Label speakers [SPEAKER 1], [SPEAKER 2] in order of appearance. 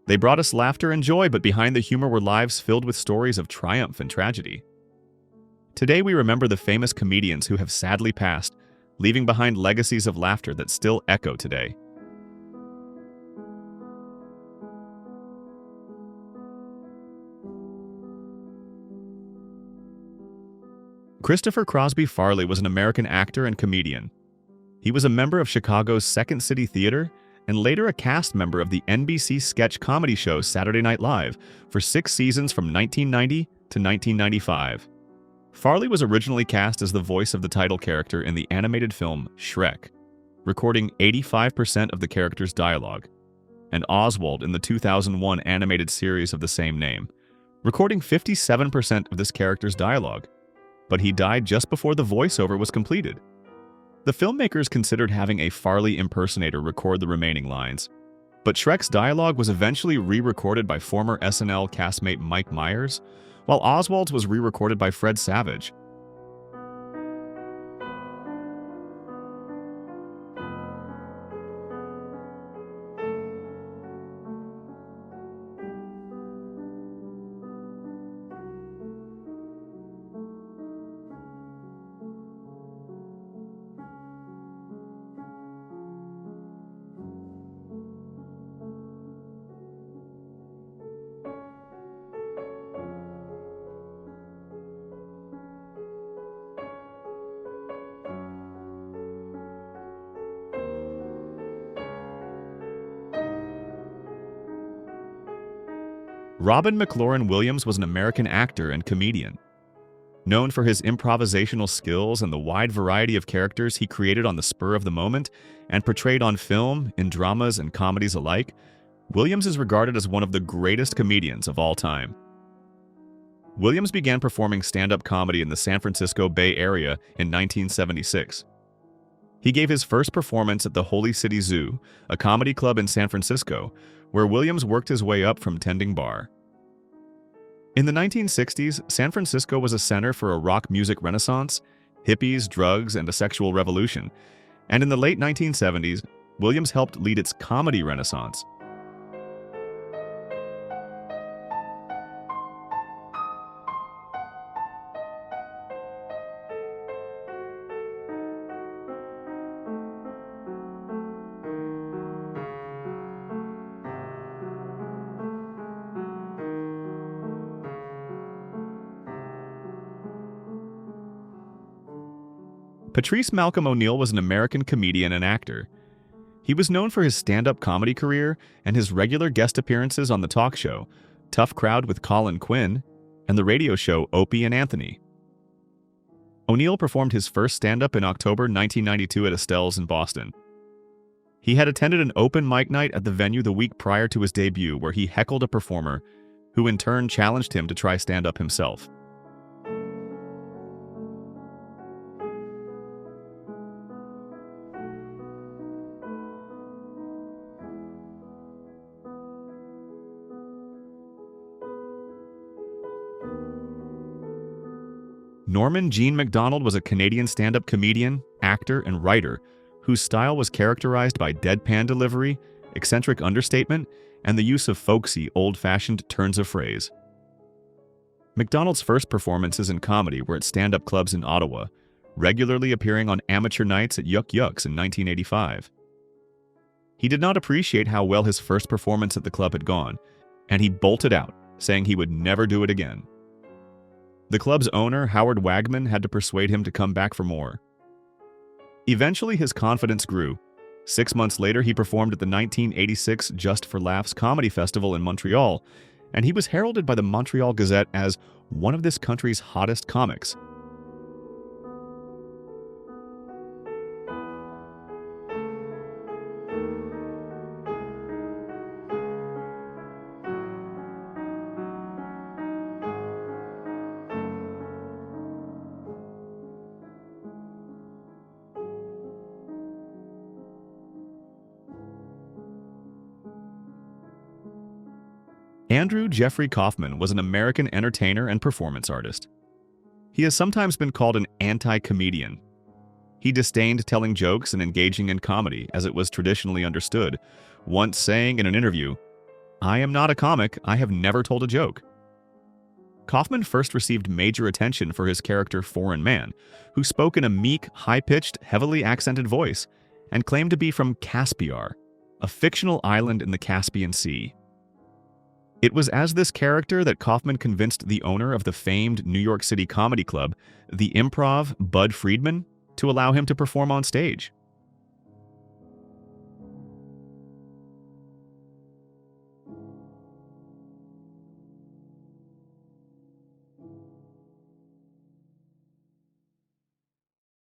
[SPEAKER 1] They brought us laughter and joy, but behind the humor were lives filled with stories of triumph and tragedy. Today we remember the famous comedians who have sadly passed, leaving behind legacies of laughter that still echo today. Christopher Crosby Farley was an American actor and comedian. He was a member of Chicago's Second City Theater and later a cast member of the NBC sketch comedy show Saturday Night Live for 6 seasons from 1990 to 1995. Farley was originally cast as the voice of the title character in the animated film Shrek, recording 85% of the character's dialogue, and Oswald in the 2001 animated series of the same name, recording 57% of this character's dialogue. But he died just before the voiceover was completed. The filmmakers considered having a Farley impersonator record the remaining lines, but Shrek's dialogue was eventually re-recorded by former SNL castmate Mike Myers, while Oswald's was re-recorded by Fred Savage. Robin McLaurin Williams was an American actor and comedian. Known for his improvisational skills and the wide variety of characters he created on the spur of the moment and portrayed on film, in dramas and comedies alike, Williams is regarded as one of the greatest comedians of all time. Williams began performing stand-up comedy in the San Francisco Bay Area in 1976. He gave his first performance at the Holy City Zoo, a comedy club in San Francisco, where Williams worked his way up from tending bar. In the 1960s, San Francisco was a center for a rock music renaissance, hippies, drugs, and a sexual revolution, and in the late 1970s, Williams helped lead its comedy renaissance. Patrice Malcolm O'Neal was an American comedian and actor. He was known for his stand-up comedy career and his regular guest appearances on the talk show Tough Crowd with Colin Quinn and the radio show Opie and Anthony. O'Neal performed his first stand-up in October 1992 at Estelle's in Boston. He had attended an open mic night at the venue the week prior to his debut where he heckled a performer, who in turn challenged him to try stand-up himself. Norman Jean Macdonald was a Canadian stand-up comedian, actor, and writer whose style was characterized by deadpan delivery, eccentric understatement, and the use of folksy, old-fashioned turns of phrase. Macdonald's first performances in comedy were at stand-up clubs in Ottawa, regularly appearing on amateur nights at Yuck Yucks in 1985. He did not appreciate how well his first performance at the club had gone, and he bolted out, saying he would never do it again. The club's owner, Howard Wagman, had to persuade him to come back for more. Eventually, his confidence grew. 6 months later, he performed at the 1986 Just for Laughs Comedy Festival in Montreal, and he was heralded by the Montreal Gazette as one of this country's hottest comics. Andrew Jeffrey Kaufman was an American entertainer and performance artist. He has sometimes been called an anti-comedian. He disdained telling jokes and engaging in comedy as it was traditionally understood, once saying in an interview, "I am not a comic, I have never told a joke." Kaufman first received major attention for his character Foreign Man, who spoke in a meek, high-pitched, heavily accented voice, and claimed to be from Caspiar, a fictional island in the Caspian Sea. It was as this character that Kaufman convinced the owner of the famed New York City comedy club, the Improv, Bud Friedman, to allow him to perform on stage.